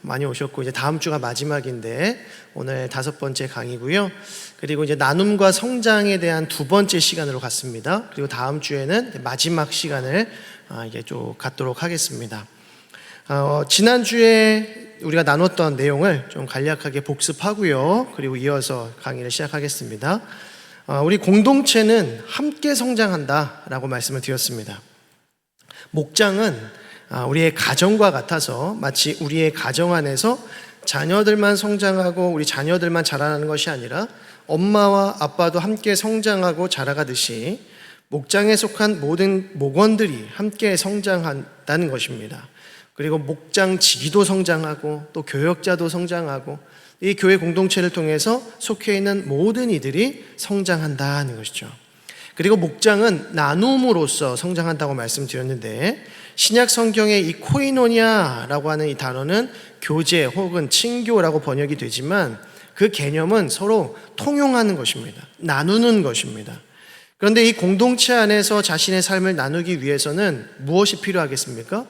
많이 오셨고, 이제 다음 주가 마지막인데 오늘 5번째 강의고요. 그리고 이제 나눔과 성장에 대한 2번째 시간으로 갔습니다. 그리고 다음 주에는 마지막 시간을 이제 좀 갖도록 하겠습니다. 지난주에 우리가 나눴던 내용을 좀 간략하게 복습하고요. 그리고 이어서 강의를 시작하겠습니다. 우리 공동체는 함께 성장한다라고 말씀을 드렸습니다. 목장은 우리의 가정과 같아서 마치 우리의 가정 안에서 자녀들만 성장하고 우리 자녀들만 자라나는 것이 아니라 엄마와 아빠도 함께 성장하고 자라가듯이 목장에 속한 모든 목원들이 함께 성장한다는 것입니다. 그리고 목장지기도 성장하고 또 교역자도 성장하고 이 교회 공동체를 통해서 속해 있는 모든 이들이 성장한다는 것이죠. 그리고 목장은 나눔으로써 성장한다고 말씀드렸는데, 신약 성경의 이 코이노니아라고 하는 이 단어는 교제 혹은 친교라고 번역이 되지만 그 개념은 서로 통용하는 것입니다. 나누는 것입니다. 그런데 이 공동체 안에서 자신의 삶을 나누기 위해서는 무엇이 필요하겠습니까?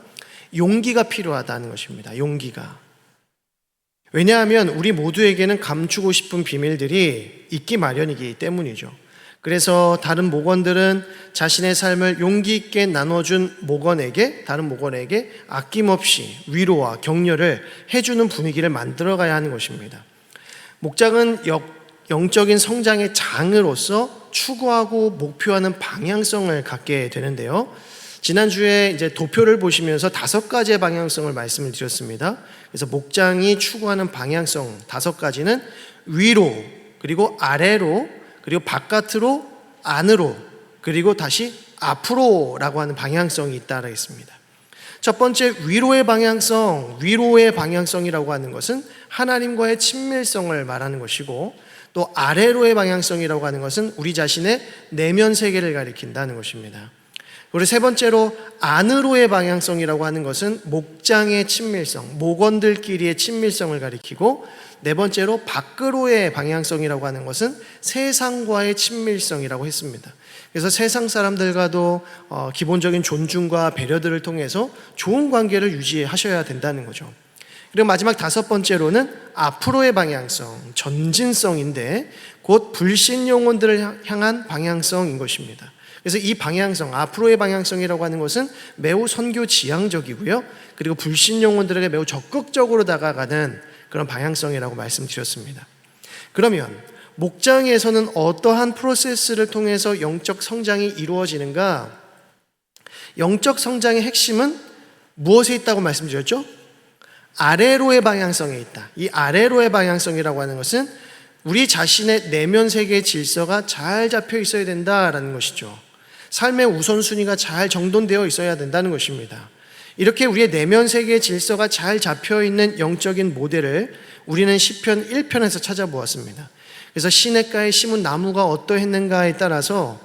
용기가 필요하다는 것입니다. 용기가. 왜냐하면 우리 모두에게는 감추고 싶은 비밀들이 있기 마련이기 때문이죠. 그래서 다른 목원들은 자신의 삶을 용기 있게 나눠준 다른 목원에게 아낌없이 위로와 격려를 해주는 분위기를 만들어가야 하는 것입니다. 목장은 영적인 성장의 장으로서 추구하고 목표하는 방향성을 갖게 되는데요. 지난주에 이제 도표를 보시면서 5가지의 방향성을 말씀을 드렸습니다. 그래서 목장이 추구하는 방향성 5가지는 위로, 그리고 아래로, 그리고 바깥으로, 안으로, 그리고 다시 앞으로라고 하는 방향성이 있다고 했습니다. 첫 번째, 위로의 방향성이라고 하는 것은 하나님과의 친밀성을 말하는 것이고, 또 아래로의 방향성이라고 하는 것은 우리 자신의 내면 세계를 가리킨다는 것입니다. 그리고 세 번째로 안으로의 방향성이라고 하는 것은 목장의 친밀성, 목원들끼리의 친밀성을 가리키고, 네 번째로 밖으로의 방향성이라고 하는 것은 세상과의 친밀성이라고 했습니다. 그래서 세상 사람들과도 기본적인 존중과 배려들을 통해서 좋은 관계를 유지하셔야 된다는 거죠. 그리고 마지막 5번째로는 앞으로의 방향성, 전진성인데 곧 불신 영혼들을 향한 방향성인 것입니다. 그래서 이 방향성, 앞으로의 방향성이라고 하는 것은 매우 선교 지향적이고요. 그리고 불신 영혼들에게 매우 적극적으로 다가가는 그런 방향성이라고 말씀드렸습니다. 그러면 목장에서는 어떠한 프로세스를 통해서 영적 성장이 이루어지는가? 영적 성장의 핵심은 무엇에 있다고 말씀드렸죠? 아래로의 방향성에 있다. 이 아래로의 방향성이라고 하는 것은 우리 자신의 내면 세계의 질서가 잘 잡혀 있어야 된다라는 것이죠. 삶의 우선순위가 잘 정돈되어 있어야 된다는 것입니다. 이렇게 우리의 내면 세계의 질서가 잘 잡혀있는 영적인 모델을 우리는 시편 1편에서 찾아보았습니다. 그래서 시냇가에 심은 나무가 어떠했는가에 따라서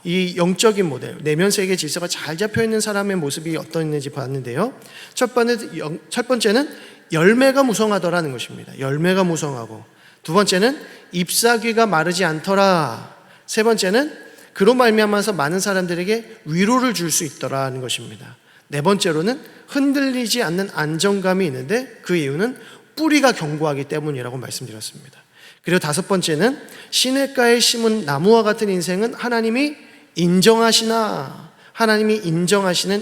이 영적인 모델, 내면 세계의 질서가 잘 잡혀있는 사람의 모습이 어떠했는지 봤는데요. 첫 번째는 열매가 무성하더라는 것입니다. 열매가 무성하고, 두 번째는 잎사귀가 마르지 않더라. 세 번째는 그로 말미암아서 많은 사람들에게 위로를 줄 수 있더라는 것입니다. 네 번째로는 흔들리지 않는 안정감이 있는데 그 이유는 뿌리가 견고하기 때문이라고 말씀드렸습니다. 그리고 5번째는 시냇가에 심은 나무와 같은 인생은 하나님이 인정하시는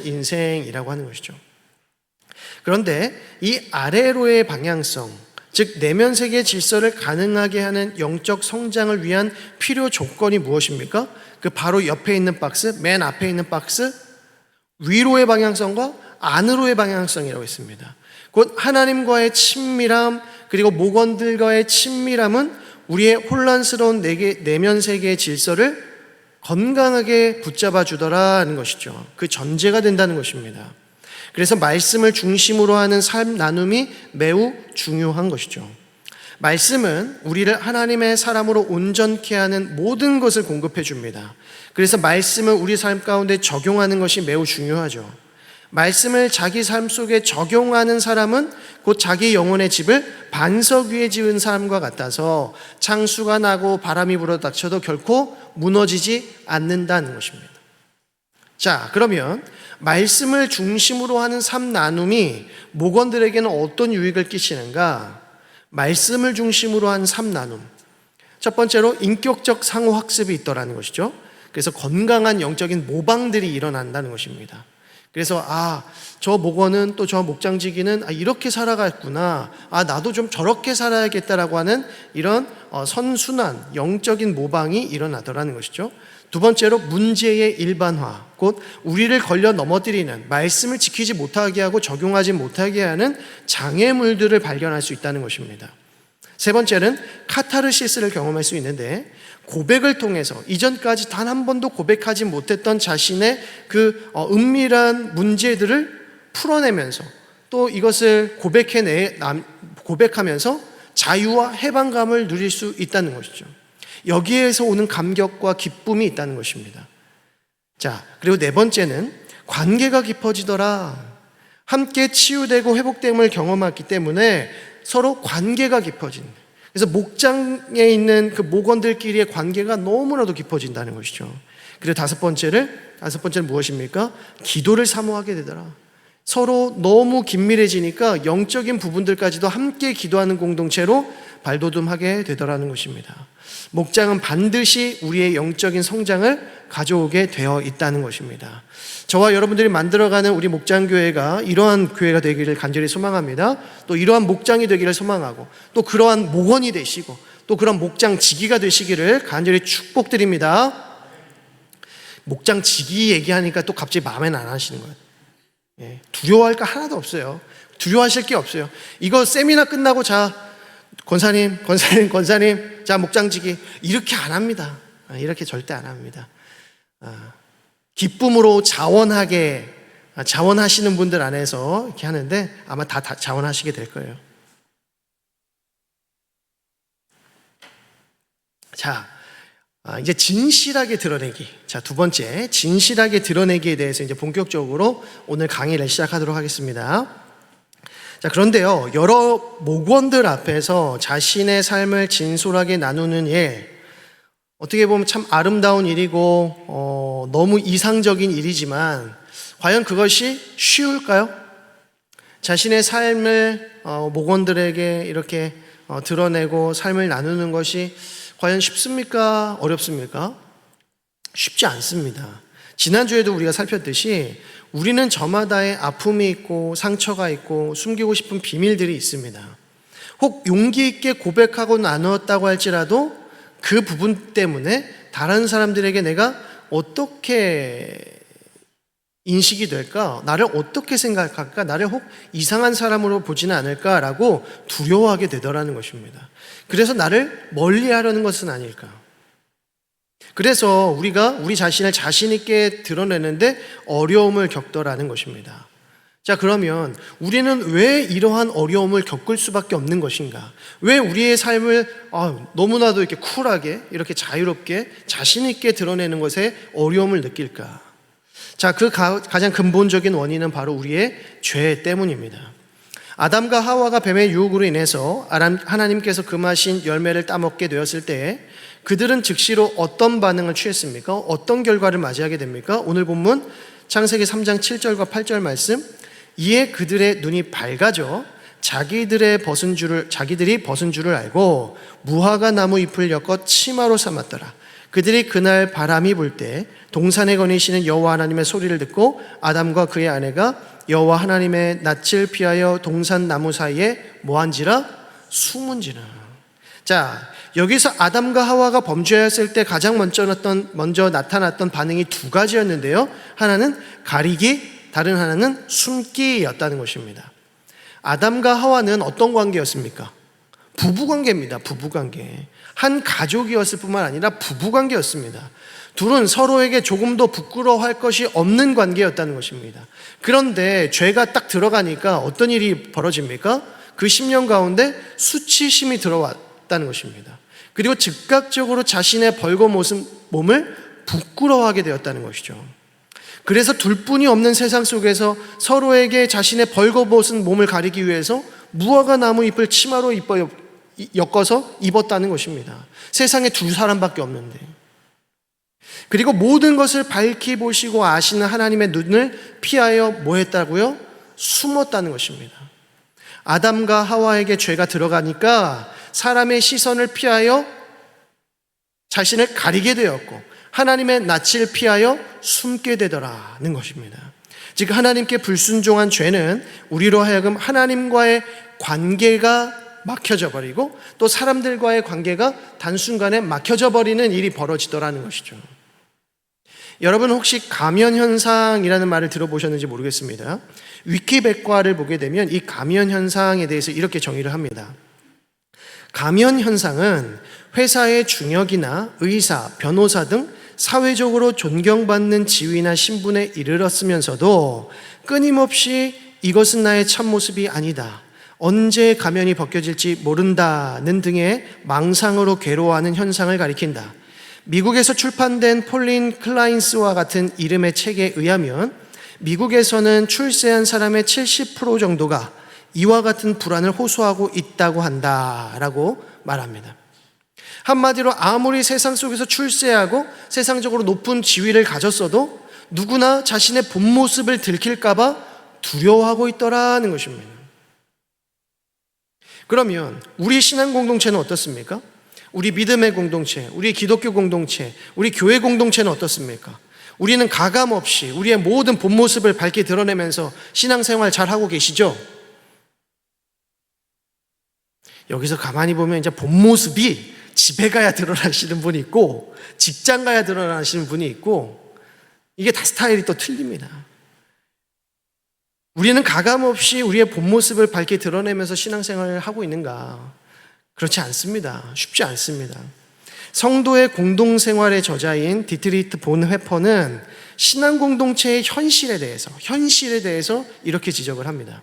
인생이라고 하는 것이죠. 그런데 이 아래로의 방향성, 즉 내면 세계의 질서를 가능하게 하는 영적 성장을 위한 필요 조건이 무엇입니까? 그 바로 옆에 있는 박스, 맨 앞에 있는 박스, 위로의 방향성과 안으로의 방향성이라고 했습니다. 곧 하나님과의 친밀함, 그리고 목원들과의 친밀함은 우리의 혼란스러운 내면 세계의 질서를 건강하게 붙잡아 주더라는 것이죠. 그 전제가 된다는 것입니다. 그래서 말씀을 중심으로 하는 삶 나눔이 매우 중요한 것이죠. 말씀은 우리를 하나님의 사람으로 온전케 하는 모든 것을 공급해 줍니다. 그래서 말씀을 우리 삶 가운데 적용하는 것이 매우 중요하죠. 말씀을 자기 삶 속에 적용하는 사람은 곧 자기 영혼의 집을 반석 위에 지은 사람과 같아서 창수가 나고 바람이 불어 닥쳐도 결코 무너지지 않는다는 것입니다. 자, 그러면 말씀을 중심으로 하는 삶 나눔이 목원들에게는 어떤 유익을 끼치는가? 말씀을 중심으로 한 삶 나눔. 첫 번째로 인격적 상호 학습이 있더라는 것이죠. 그래서 건강한 영적인 모방들이 일어난다는 것입니다. 그래서 저 목원은 또 저 목장지기는 이렇게 살아갔구나. 나도 좀 저렇게 살아야겠다라고 하는 이런 선순환, 영적인 모방이 일어나더라는 것이죠. 두 번째로 문제의 일반화, 곧 우리를 걸려 넘어뜨리는, 말씀을 지키지 못하게 하고 적용하지 못하게 하는 장애물들을 발견할 수 있다는 것입니다. 세 번째는 카타르시스를 경험할 수 있는데, 고백을 통해서 이전까지 단 한 번도 고백하지 못했던 자신의 그 은밀한 문제들을 풀어내면서 또 이것을 고백하면서 자유와 해방감을 누릴 수 있다는 것이죠. 여기에서 오는 감격과 기쁨이 있다는 것입니다. 자, 그리고 네 번째는 관계가 깊어지더라. 함께 치유되고 회복됨을 경험했기 때문에 서로 관계가 깊어진다. 그래서 목장에 있는 그 목원들끼리의 관계가 너무나도 깊어진다는 것이죠. 그리고 다섯 번째는 무엇입니까? 기도를 사모하게 되더라. 서로 너무 긴밀해지니까 영적인 부분들까지도 함께 기도하는 공동체로 발돋움하게 되더라는 것입니다. 목장은 반드시 우리의 영적인 성장을 가져오게 되어 있다는 것입니다. 저와 여러분들이 만들어가는 우리 목장교회가 이러한 교회가 되기를 간절히 소망합니다. 또 이러한 목장이 되기를 소망하고, 또 그러한 목원이 되시고, 또 그런 목장지기가 되시기를 간절히 축복드립니다. 목장지기 얘기하니까 또 갑자기 마음에는 안 하시는 거예요. 두려워할 거 하나도 없어요. 두려워하실 게 없어요. 이거 세미나 끝나고 권사님, 자, 목장지기. 이렇게 안 합니다. 이렇게 절대 안 합니다. 기쁨으로 자원하시는 분들 안에서 이렇게 하는데 아마 다 자원하시게 될 거예요. 자, 이제 진실하게 드러내기. 자, 두 번째, 진실하게 드러내기에 대해서 이제 본격적으로 오늘 강의를 시작하도록 하겠습니다. 자, 그런데요, 여러 목원들 앞에서 자신의 삶을 진솔하게 나누는 일, 어떻게 보면 참 아름다운 일이고 너무 이상적인 일이지만 과연 그것이 쉬울까요? 자신의 삶을 목원들에게 이렇게 드러내고 삶을 나누는 것이 과연 쉽습니까? 어렵습니까? 쉽지 않습니다. 지난주에도 우리가 살폈듯이 우리는 저마다의 아픔이 있고 상처가 있고 숨기고 싶은 비밀들이 있습니다. 혹 용기 있게 고백하고 나누었다고 할지라도 그 부분 때문에 다른 사람들에게 내가 어떻게 인식이 될까? 나를 어떻게 생각할까? 나를 혹 이상한 사람으로 보지는 않을까라고 두려워하게 되더라는 것입니다. 그래서 나를 멀리하려는 것은 아닐까? 그래서 우리가 우리 자신을 자신 있게 드러내는데 어려움을 겪더라는 것입니다. 자, 그러면 우리는 왜 이러한 어려움을 겪을 수밖에 없는 것인가? 왜 우리의 삶을 너무나도 이렇게 쿨하게, 이렇게 자유롭게 자신 있게 드러내는 것에 어려움을 느낄까? 자, 그 가장 근본적인 원인은 바로 우리의 죄 때문입니다. 아담과 하와가 뱀의 유혹으로 인해서 하나님께서 금하신 열매를 따먹게 되었을 때 그들은 즉시로 어떤 반응을 취했습니까? 어떤 결과를 맞이하게 됩니까? 오늘 본문 창세기 3장 7절과 8절 말씀, 이에 그들의 눈이 밝아져 자기들이 벗은 줄을 알고 무화과 나무 잎을 엮어 치마로 삼았더라. 그들이 그날 바람이 불 때 동산에 거니시는 여호와 하나님의 소리를 듣고 아담과 그의 아내가 여호와 하나님의 낯을 피하여 동산 나무 사이에 뭐한지라? 숨은지라. 자, 여기서 아담과 하와가 범죄했을 때 가장 먼저 나타났던 반응이 두 가지였는데요. 하나는 가리기, 다른 하나는 숨기였다는 것입니다. 아담과 하와는 어떤 관계였습니까? 부부관계입니다. 부부관계. 한 가족이었을 뿐만 아니라 부부관계였습니다. 둘은 서로에게 조금도 부끄러워할 것이 없는 관계였다는 것입니다. 그런데 죄가 딱 들어가니까 어떤 일이 벌어집니까? 그 10년 가운데 수치심이 들어왔다는 것입니다. 그리고 즉각적으로 자신의 벌거벗은 몸을 부끄러워하게 되었다는 것이죠. 그래서 둘뿐이 없는 세상 속에서 서로에게 자신의 벌거벗은 몸을 가리기 위해서 무화과 나무 잎을 치마로 엮어서 입었다는 것입니다. 세상에 두 사람밖에 없는데. 그리고 모든 것을 밝히 보시고 아시는 하나님의 눈을 피하여 뭐 했다고요? 숨었다는 것입니다. 아담과 하와에게 죄가 들어가니까 사람의 시선을 피하여 자신을 가리게 되었고 하나님의 낯을 피하여 숨게 되더라는 것입니다. 즉 하나님께 불순종한 죄는 우리로 하여금 하나님과의 관계가 막혀져 버리고 또 사람들과의 관계가 단순간에 막혀져 버리는 일이 벌어지더라는 것이죠. 여러분 혹시 가면현상이라는 말을 들어보셨는지 모르겠습니다. 위키백과를 보게 되면 이 가면현상에 대해서 이렇게 정의를 합니다. 가면현상은 회사의 중역이나 의사, 변호사 등 사회적으로 존경받는 지위나 신분에 이르렀으면서도 끊임없이 이것은 나의 참모습이 아니다, 언제 가면이 벗겨질지 모른다는 등의 망상으로 괴로워하는 현상을 가리킨다. 미국에서 출판된 폴린 클라인스와 같은 이름의 책에 의하면 미국에서는 출세한 사람의 70% 정도가 이와 같은 불안을 호소하고 있다고 한다라고 말합니다. 한마디로 아무리 세상 속에서 출세하고 세상적으로 높은 지위를 가졌어도 누구나 자신의 본 모습을 들킬까봐 두려워하고 있더라는 것입니다. 그러면 우리 신앙 공동체는 어떻습니까? 우리 믿음의 공동체, 우리 기독교 공동체, 우리 교회 공동체는 어떻습니까? 우리는 가감없이 우리의 모든 본 모습을 밝게 드러내면서 신앙생활 잘하고 계시죠? 여기서 가만히 보면 이제 본 모습이 집에 가야 드러나시는 분이 있고 직장 가야 드러나시는 분이 있고 이게 다 스타일이 또 틀립니다. 우리는 가감없이 우리의 본 모습을 밝게 드러내면서 신앙생활을 하고 있는가? 그렇지 않습니다. 쉽지 않습니다. 성도의 공동생활의 저자인 디트리트 본회퍼는 신앙 공동체의 현실에 대해서 이렇게 지적을 합니다.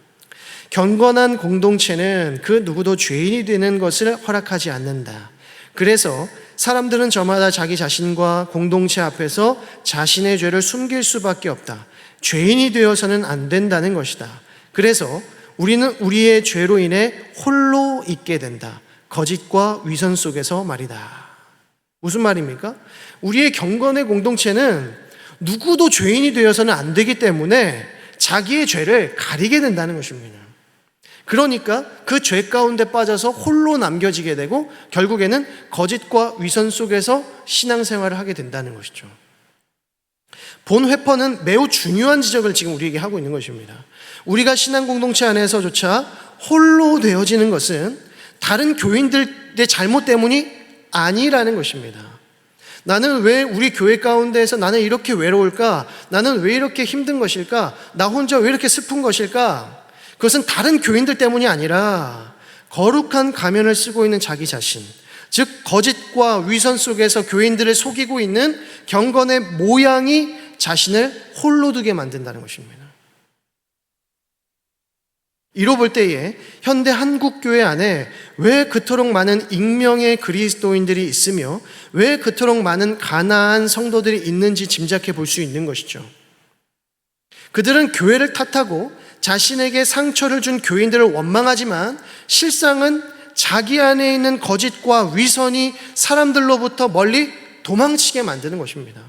경건한 공동체는 그 누구도 죄인이 되는 것을 허락하지 않는다. 그래서 사람들은 저마다 자기 자신과 공동체 앞에서 자신의 죄를 숨길 수밖에 없다. 죄인이 되어서는 안 된다는 것이다. 그래서 우리는 우리의 죄로 인해 홀로 있게 된다. 거짓과 위선 속에서 말이다. 무슨 말입니까? 우리의 경건의 공동체는 누구도 죄인이 되어서는 안 되기 때문에 자기의 죄를 가리게 된다는 것입니다. 그러니까 그 죄 가운데 빠져서 홀로 남겨지게 되고 결국에는 거짓과 위선 속에서 신앙생활을 하게 된다는 것이죠. 본 회퍼는 매우 중요한 지적을 지금 우리에게 하고 있는 것입니다. 우리가 신앙 공동체 안에서조차 홀로 되어지는 것은 다른 교인들의 잘못 때문이 아니라는 것입니다. 나는 왜 우리 교회 가운데에서 나는 이렇게 외로울까? 나는 왜 이렇게 힘든 것일까? 나 혼자 왜 이렇게 슬픈 것일까? 그것은 다른 교인들 때문이 아니라 거룩한 가면을 쓰고 있는 자기 자신, 즉 거짓과 위선 속에서 교인들을 속이고 있는 경건의 모양이 자신을 홀로 두게 만든다는 것입니다. 이로 볼 때에 현대 한국교회 안에 왜 그토록 많은 익명의 그리스도인들이 있으며 왜 그토록 많은 가난한 성도들이 있는지 짐작해 볼 수 있는 것이죠. 그들은 교회를 탓하고 자신에게 상처를 준 교인들을 원망하지만 실상은 자기 안에 있는 거짓과 위선이 사람들로부터 멀리 도망치게 만드는 것입니다.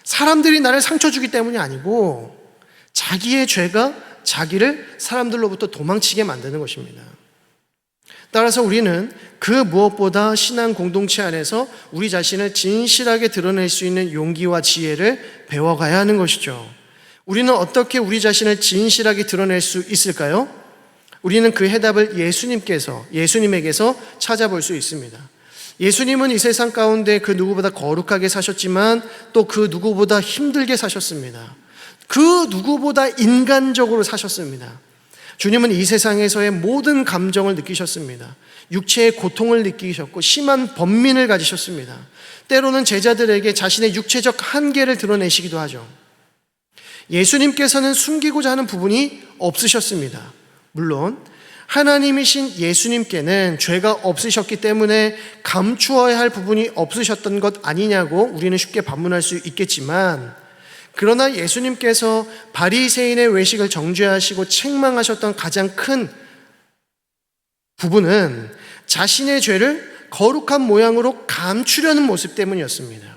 사람들이 나를 상처 주기 때문이 아니고 자기의 죄가 자기를 사람들로부터 도망치게 만드는 것입니다. 따라서 우리는 그 무엇보다 신앙 공동체 안에서 우리 자신을 진실하게 드러낼 수 있는 용기와 지혜를 배워가야 하는 것이죠. 우리는 어떻게 우리 자신을 진실하게 드러낼 수 있을까요? 우리는 그 해답을 예수님에게서 찾아볼 수 있습니다. 예수님은 이 세상 가운데 그 누구보다 거룩하게 사셨지만 또 그 누구보다 힘들게 사셨습니다. 그 누구보다 인간적으로 사셨습니다. 주님은 이 세상에서의 모든 감정을 느끼셨습니다. 육체의 고통을 느끼셨고 심한 번민을 가지셨습니다. 때로는 제자들에게 자신의 육체적 한계를 드러내시기도 하죠. 예수님께서는 숨기고자 하는 부분이 없으셨습니다. 물론 하나님이신 예수님께는 죄가 없으셨기 때문에 감추어야 할 부분이 없으셨던 것 아니냐고 우리는 쉽게 반문할 수 있겠지만, 그러나 예수님께서 바리새인의 외식을 정죄하시고 책망하셨던 가장 큰 부분은 자신의 죄를 거룩한 모양으로 감추려는 모습 때문이었습니다.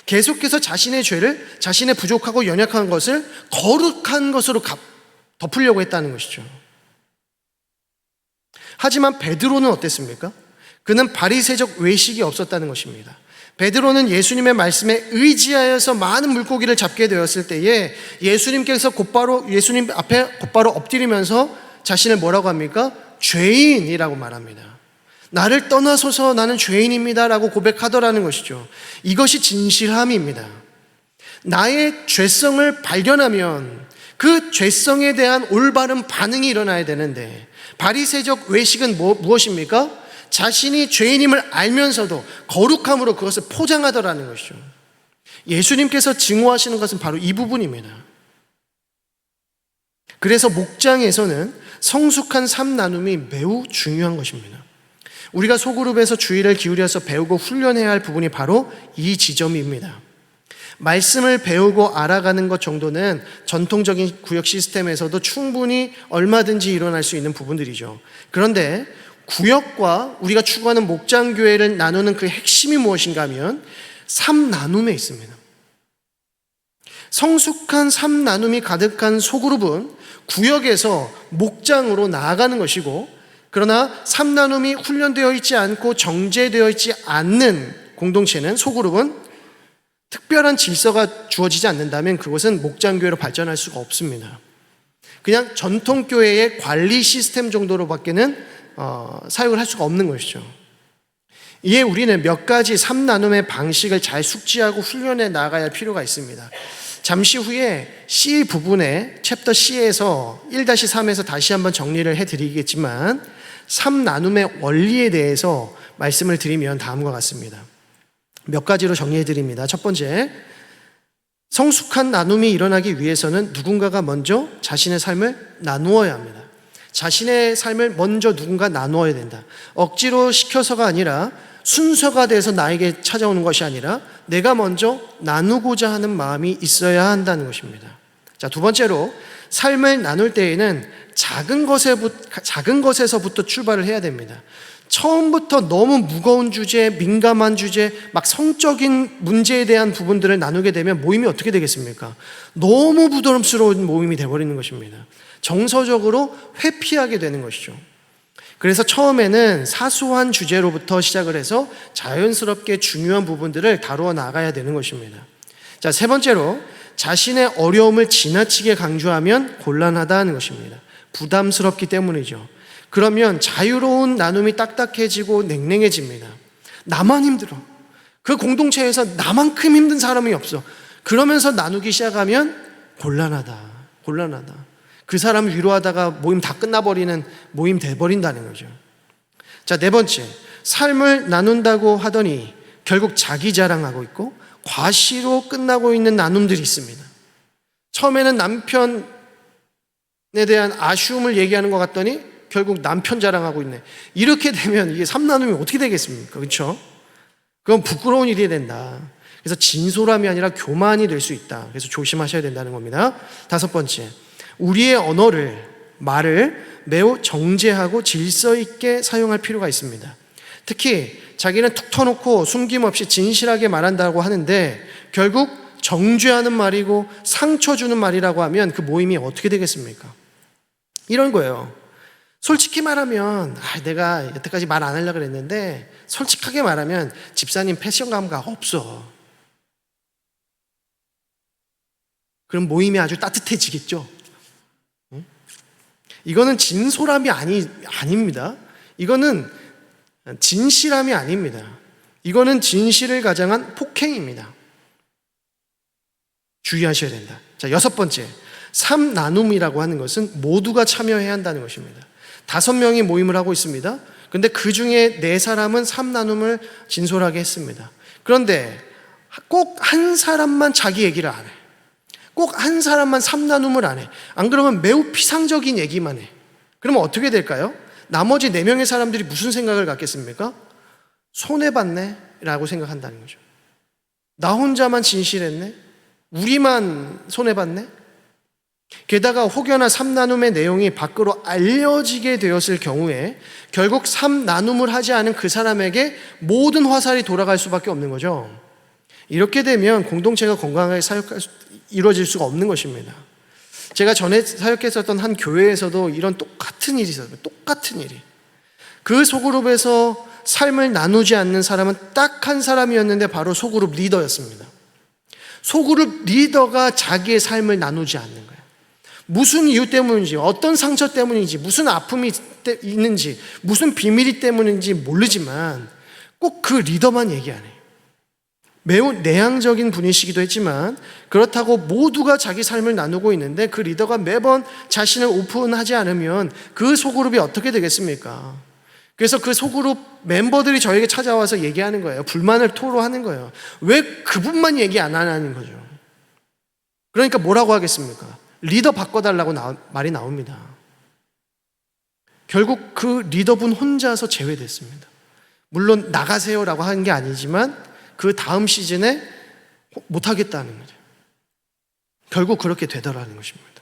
계속해서 자신의 죄를, 자신의 부족하고 연약한 것을 거룩한 것으로 덮으려고 했다는 것이죠. 하지만 베드로는 어땠습니까? 그는 바리새적 외식이 없었다는 것입니다. 베드로는 예수님의 말씀에 의지하여서 많은 물고기를 잡게 되었을 때에 예수님께서 예수님 앞에 곧바로 엎드리면서 자신을 뭐라고 합니까? 죄인이라고 말합니다. 나를 떠나소서 나는 죄인입니다 라고 고백하더라는 것이죠. 이것이 진실함입니다. 나의 죄성을 발견하면 그 죄성에 대한 올바른 반응이 일어나야 되는데, 바리새적 외식은 무엇입니까? 자신이 죄인임을 알면서도 거룩함으로 그것을 포장하더라는 것이죠. 예수님께서 증오하시는 것은 바로 이 부분입니다. 그래서 목장에서는 성숙한 삶 나눔이 매우 중요한 것입니다. 우리가 소그룹에서 주의를 기울여서 배우고 훈련해야 할 부분이 바로 이 지점입니다. 말씀을 배우고 알아가는 것 정도는 전통적인 구역 시스템에서도 충분히 얼마든지 일어날 수 있는 부분들이죠. 그런데 구역과 우리가 추구하는 목장교회를 나누는 그 핵심이 무엇인가 하면 삶 나눔에 있습니다. 성숙한 삶 나눔이 가득한 소그룹은 구역에서 목장으로 나아가는 것이고, 그러나 삶 나눔이 훈련되어 있지 않고 정제되어 있지 않는 공동체는, 소그룹은 특별한 질서가 주어지지 않는다면 그것은 목장교회로 발전할 수가 없습니다. 그냥 전통교회의 관리 시스템 정도로밖에는 사용을 할 수가 없는 것이죠. 이에 우리는 몇 가지 삶 나눔의 방식을 잘 숙지하고 훈련해 나가야 할 필요가 있습니다. 잠시 후에 C 부분에 챕터 C에서 1-3에서 다시 한번 정리를 해드리겠지만, 삶 나눔의 원리에 대해서 말씀을 드리면 다음과 같습니다. 몇 가지로 정리해드립니다. 첫 번째, 성숙한 나눔이 일어나기 위해서는 누군가가 먼저 자신의 삶을 나누어야 합니다. 자신의 삶을 먼저 누군가 나누어야 된다. 억지로 시켜서가 아니라, 순서가 돼서 나에게 찾아오는 것이 아니라 내가 먼저 나누고자 하는 마음이 있어야 한다는 것입니다. 자, 두 번째로, 삶을 나눌 때에는 작은 것에서부터 출발을 해야 됩니다. 처음부터 너무 무거운 주제, 민감한 주제, 막 성적인 문제에 대한 부분들을 나누게 되면 모임이 어떻게 되겠습니까? 너무 부담스러운 모임이 되어버리는 것입니다. 정서적으로 회피하게 되는 것이죠. 그래서 처음에는 사소한 주제로부터 시작을 해서 자연스럽게 중요한 부분들을 다루어 나가야 되는 것입니다. 자, 세 번째로, 자신의 어려움을 지나치게 강조하면 곤란하다는 것입니다. 부담스럽기 때문이죠. 그러면 자유로운 나눔이 딱딱해지고 냉랭해집니다. 나만 힘들어. 그 공동체에서 나만큼 힘든 사람이 없어. 그러면서 나누기 시작하면 곤란하다. 그 사람을 위로하다가 모임 다 끝나버리는 모임 돼버린다는 거죠. 자, 네 번째, 삶을 나눈다고 하더니 결국 자기 자랑하고 있고 과시로 끝나고 있는 나눔들이 있습니다. 처음에는 남편에 대한 아쉬움을 얘기하는 것 같더니 결국 남편 자랑하고 있네. 이렇게 되면 이게 삶나눔이 어떻게 되겠습니까? 그렇죠? 그건 부끄러운 일이 된다. 그래서 진솔함이 아니라 교만이 될 수 있다. 그래서 조심하셔야 된다는 겁니다. 다섯 번째, 우리의 말을 매우 정제하고 질서 있게 사용할 필요가 있습니다. 특히 자기는 툭 터놓고 숨김없이 진실하게 말한다고 하는데 결국 정죄하는 말이고 상처 주는 말이라고 하면 그 모임이 어떻게 되겠습니까? 이런 거예요. 솔직히 말하면 내가 여태까지 말 안 하려고 그랬는데 솔직하게 말하면 집사님 패션 감각 없어. 그럼 모임이 아주 따뜻해지겠죠? 이거는 진솔함이 아닙니다. 이거는 진실함이 아닙니다. 이거는 진실을 가장한 폭행입니다. 주의하셔야 된다. 자, 여섯 번째, 삶 나눔이라고 하는 것은 모두가 참여해야 한다는 것입니다. 5명이 모임을 하고 있습니다. 그런데 그 중에 4사람은 삶 나눔을 진솔하게 했습니다. 그런데 꼭 한 사람만 자기 얘기를 안 해. 꼭 한 사람만 삶 나눔을 안 해. 안 그러면 매우 피상적인 얘기만 해. 그러면 어떻게 될까요? 나머지 4명의 사람들이 무슨 생각을 갖겠습니까? 손해봤네 라고 생각한다는 거죠. 나 혼자만 진실했네? 우리만 손해봤네? 게다가 혹여나 3나눔의 내용이 밖으로 알려지게 되었을 경우에 결국 3나눔을 하지 않은 그 사람에게 모든 화살이 돌아갈 수밖에 없는 거죠. 이렇게 되면 공동체가 건강하게 이루어질 수가 없는 것입니다. 제가 전에 사역했었던 한 교회에서도 이런 똑같은 일이 있었어요. 똑같은 일이. 그 소그룹에서 삶을 나누지 않는 사람은 딱 한 사람이었는데 바로 소그룹 리더였습니다. 소그룹 리더가 자기의 삶을 나누지 않는 거예요. 무슨 이유 때문인지, 어떤 상처 때문인지, 무슨 아픔이 있는지, 무슨 비밀이 때문인지 모르지만 꼭 그 리더만 얘기 안 해요. 매우 내향적인 분이시기도 했지만 그렇다고 모두가 자기 삶을 나누고 있는데 그 리더가 매번 자신을 오픈하지 않으면 그 소그룹이 어떻게 되겠습니까? 그래서 그 소그룹 멤버들이 저에게 찾아와서 얘기하는 거예요. 불만을 토로하는 거예요. 왜 그분만 얘기 안 하는 거죠? 그러니까 뭐라고 하겠습니까? 리더 바꿔달라고 말이 나옵니다. 결국 그 리더분 혼자서 제외됐습니다. 물론 나가세요라고 한 게 아니지만 그 다음 시즌에 못하겠다는 거죠. 결국 그렇게 되더라는 것입니다.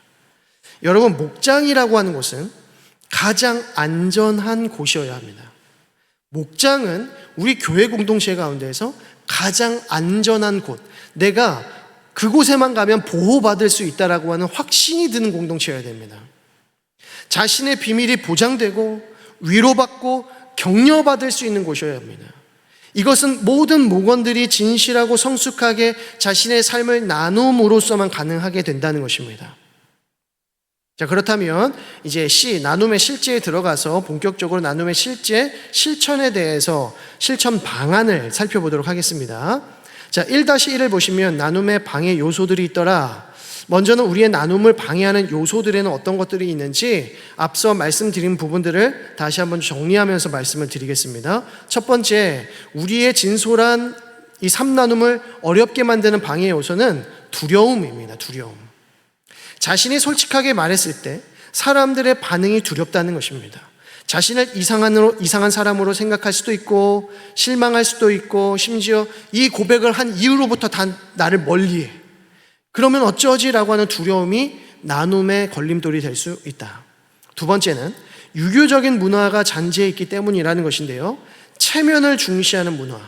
여러분, 목장이라고 하는 곳은 가장 안전한 곳이어야 합니다. 목장은 우리 교회 공동체 가운데에서 가장 안전한 곳, 내가 그곳에만 가면 보호받을 수 있다라고 하는 확신이 드는 공동체여야 됩니다. 자신의 비밀이 보장되고 위로받고 격려받을 수 있는 곳이어야 합니다. 이것은 모든 목원들이 진실하고 성숙하게 자신의 삶을 나눔으로써만 가능하게 된다는 것입니다. 자, 그렇다면 이제 나눔의 실제에 들어가서 본격적으로 나눔의 실천에 대해서 실천 방안을 살펴보도록 하겠습니다. 자, 1-1을 보시면 나눔의 방해 요소들이 있더라. 먼저는 우리의 나눔을 방해하는 요소들에는 어떤 것들이 있는지 앞서 말씀드린 부분들을 다시 한번 정리하면서 말씀을 드리겠습니다. 첫 번째, 우리의 진솔한 이 3나눔을 어렵게 만드는 방해 요소는 두려움입니다. 두려움. 자신이 솔직하게 말했을 때 사람들의 반응이 두렵다는 것입니다. 자신을 이상한 사람으로 생각할 수도 있고 실망할 수도 있고 심지어 이 고백을 한 이후로부터 다 나를 멀리해. 그러면 어쩌지라고 하는 두려움이 나눔의 걸림돌이 될 수 있다. 두 번째는 유교적인 문화가 잔재해 있기 때문이라는 것인데요. 체면을 중시하는 문화,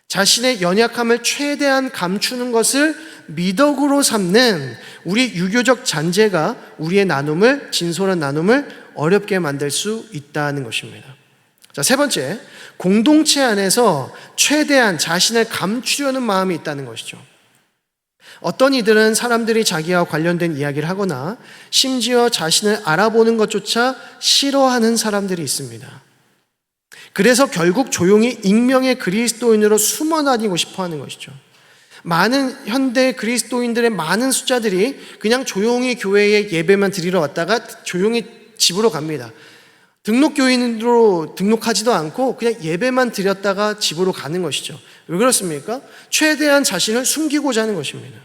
자신의 연약함을 최대한 감추는 것을 미덕으로 삼는 우리 유교적 잔재가 우리의 나눔을, 진솔한 나눔을 어렵게 만들 수 있다는 것입니다. 자, 세 번째, 공동체 안에서 최대한 자신을 감추려는 마음이 있다는 것이죠. 어떤 이들은 사람들이 자기와 관련된 이야기를 하거나 심지어 자신을 알아보는 것조차 싫어하는 사람들이 있습니다. 그래서 결국 조용히 익명의 그리스도인으로 숨어 다니고 싶어 하는 것이죠. 많은 현대 그리스도인들의 많은 숫자들이 그냥 조용히 교회에 예배만 드리러 왔다가 조용히 집으로 갑니다. 등록교인으로 등록하지도 않고 그냥 예배만 드렸다가 집으로 가는 것이죠. 왜 그렇습니까? 최대한 자신을 숨기고자 하는 것입니다.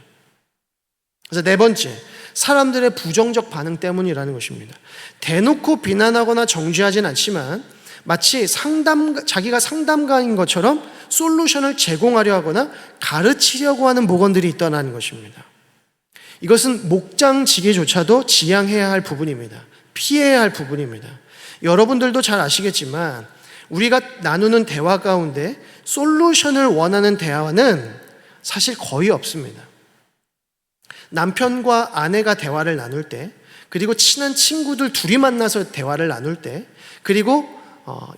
그래서 네 번째, 사람들의 부정적 반응 때문이라는 것입니다. 대놓고 비난하거나 정죄하진 않지만 마치 자기가 상담가인 것처럼 솔루션을 제공하려 하거나 가르치려고 하는 목원들이 있다는 것입니다. 이것은 목장지기조차도 지양해야 할 부분입니다. 피해야 할 부분입니다. 여러분들도 잘 아시겠지만 우리가 나누는 대화 가운데 솔루션을 원하는 대화는 사실 거의 없습니다. 남편과 아내가 대화를 나눌 때, 그리고 친한 친구들 둘이 만나서 대화를 나눌 때, 그리고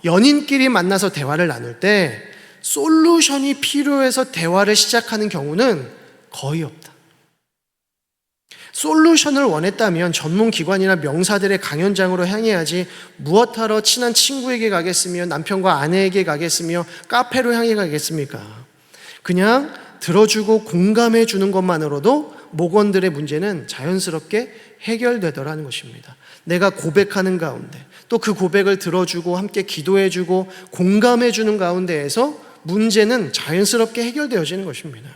연인끼리 만나서 대화를 나눌 때 솔루션이 필요해서 대화를 시작하는 경우는 거의 없다. 솔루션을 원했다면 전문기관이나 명사들의 강연장으로 향해야지 무엇하러 친한 친구에게 가겠으며 남편과 아내에게 가겠으며 카페로 향해 가겠습니까? 그냥 들어주고 공감해 주는 것만으로도 목원들의 문제는 자연스럽게 해결되더라는 것입니다. 내가 고백하는 가운데 또 그 고백을 들어주고 함께 기도해주고 공감해주는 가운데에서 문제는 자연스럽게 해결되어지는 것입니다.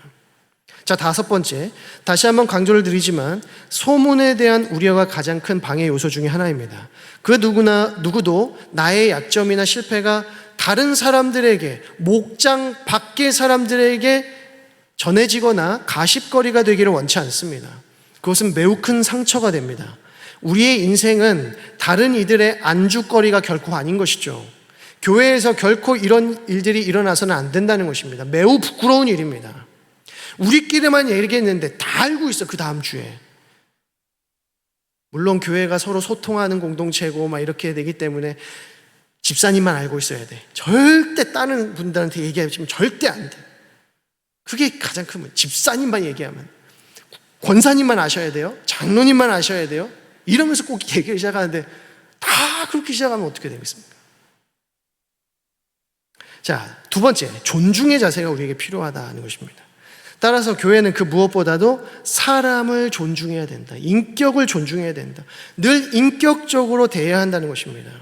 자, 다섯 번째, 다시 한번 강조를 드리지만 소문에 대한 우려가 가장 큰 방해 요소 중에 하나입니다. 그 누구도 나의 약점이나 실패가 다른 사람들에게, 목장 밖의 사람들에게 전해지거나 가십거리가 되기를 원치 않습니다. 그것은 매우 큰 상처가 됩니다. 우리의 인생은 다른 이들의 안주거리가 결코 아닌 것이죠. 교회에서 결코 이런 일들이 일어나서는 안 된다는 것입니다. 매우 부끄러운 일입니다. 우리끼리만 얘기했는데 다 알고 있어, 그 다음 주에. 물론 교회가 서로 소통하는 공동체고 막 이렇게 되기 때문에 집사님만 알고 있어야 돼. 절대 다른 분들한테 얘기하면 절대 안 돼. 그게 가장 큰 문제. 집사님만 얘기하면. 권사님만 아셔야 돼요. 장로님만 아셔야 돼요. 이러면서 꼭 얘기를 시작하는데 다 그렇게 시작하면 어떻게 되겠습니까? 자, 두 번째, 존중의 자세가 우리에게 필요하다는 것입니다. 따라서 교회는 그 무엇보다도 사람을 존중해야 된다. 인격을 존중해야 된다. 늘 인격적으로 대해야 한다는 것입니다.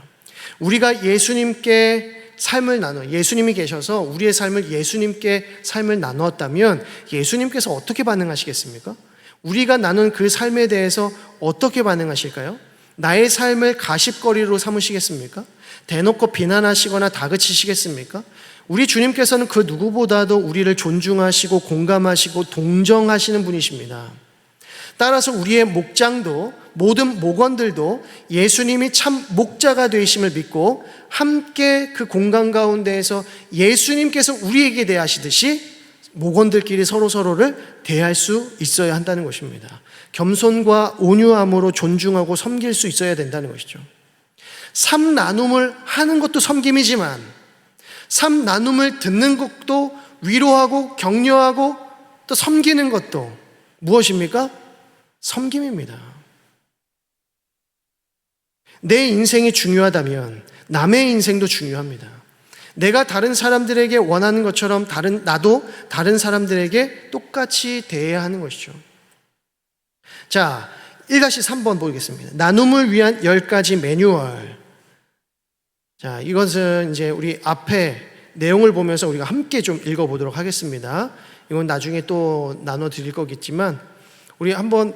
우리가 예수님께 삶을 나눠, 예수님이 계셔서 우리의 삶을 예수님께 삶을 나누었다면 예수님께서 어떻게 반응하시겠습니까? 우리가 나눈 그 삶에 대해서 어떻게 반응하실까요? 나의 삶을 가십거리로 삼으시겠습니까? 대놓고 비난하시거나 다그치시겠습니까? 우리 주님께서는 그 누구보다도 우리를 존중하시고 공감하시고 동정하시는 분이십니다. 따라서 우리의 목장도, 모든 목원들도 예수님이 참 목자가 되심을 믿고 함께 그 공간 가운데에서 예수님께서 우리에게 대하시듯이 목원들끼리 서로서로를 대할 수 있어야 한다는 것입니다. 겸손과 온유함으로 존중하고 섬길 수 있어야 된다는 것이죠. 삶 나눔을 하는 것도 섬김이지만 삶 나눔을 듣는 것도 위로하고 격려하고 또 섬기는 것도 무엇입니까? 섬김입니다. 내 인생이 중요하다면 남의 인생도 중요합니다. 내가 다른 사람들에게 원하는 것처럼 나도 다른 사람들에게 똑같이 대해야 하는 것이죠. 자, 1-3번 보겠습니다. 나눔을 위한 10가지 매뉴얼. 자, 이것은 이제 우리 앞에 내용을 보면서 우리가 함께 좀 읽어보도록 하겠습니다. 이건 나중에 또 나눠드릴 거겠지만 우리 한번